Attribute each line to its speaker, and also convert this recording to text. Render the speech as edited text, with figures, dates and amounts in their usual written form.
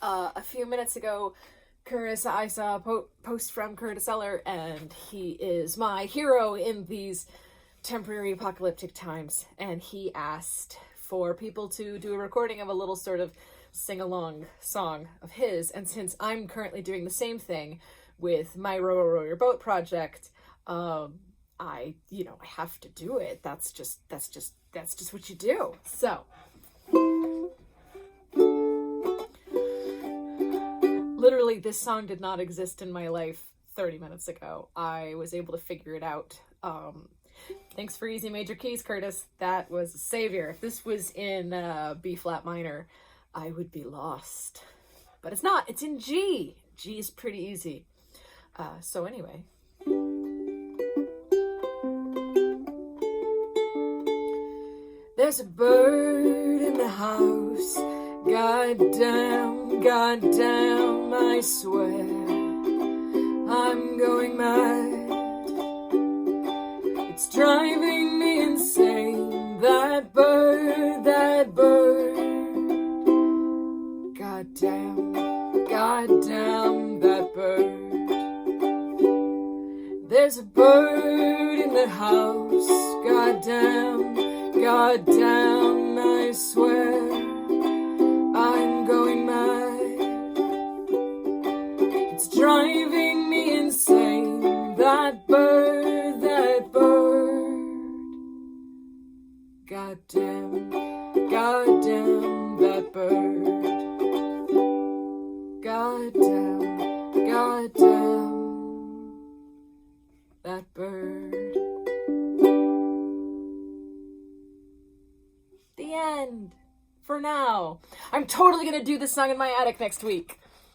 Speaker 1: A few minutes ago, Curtis, I saw a post from Curtis Eller, and he is my hero in these temporary apocalyptic times. And he asked for people to do a recording of a little sort of sing-along song of his. And since I'm currently doing the same thing with my Row Your Boat project, I have to do it. That's just what you do. So, literally, this song did not exist in my life 30 minutes ago. I was able to figure it out. Thanks for easy major keys, Curtis. That was a savior. If this was in B flat minor, I would be lost. But it's not. It's in G. G is pretty easy. So anyway. There's a bird in the house. Goddamn, I swear I'm going mad. It's driving me insane. That bird. Goddamn, that bird. There's a bird in the house. Goddamn, I swear I'm going mad. It's driving me insane. That bird. Goddamn, that bird. Goddamn, that bird. The end. For now. I'm totally gonna do this song in my attic next week.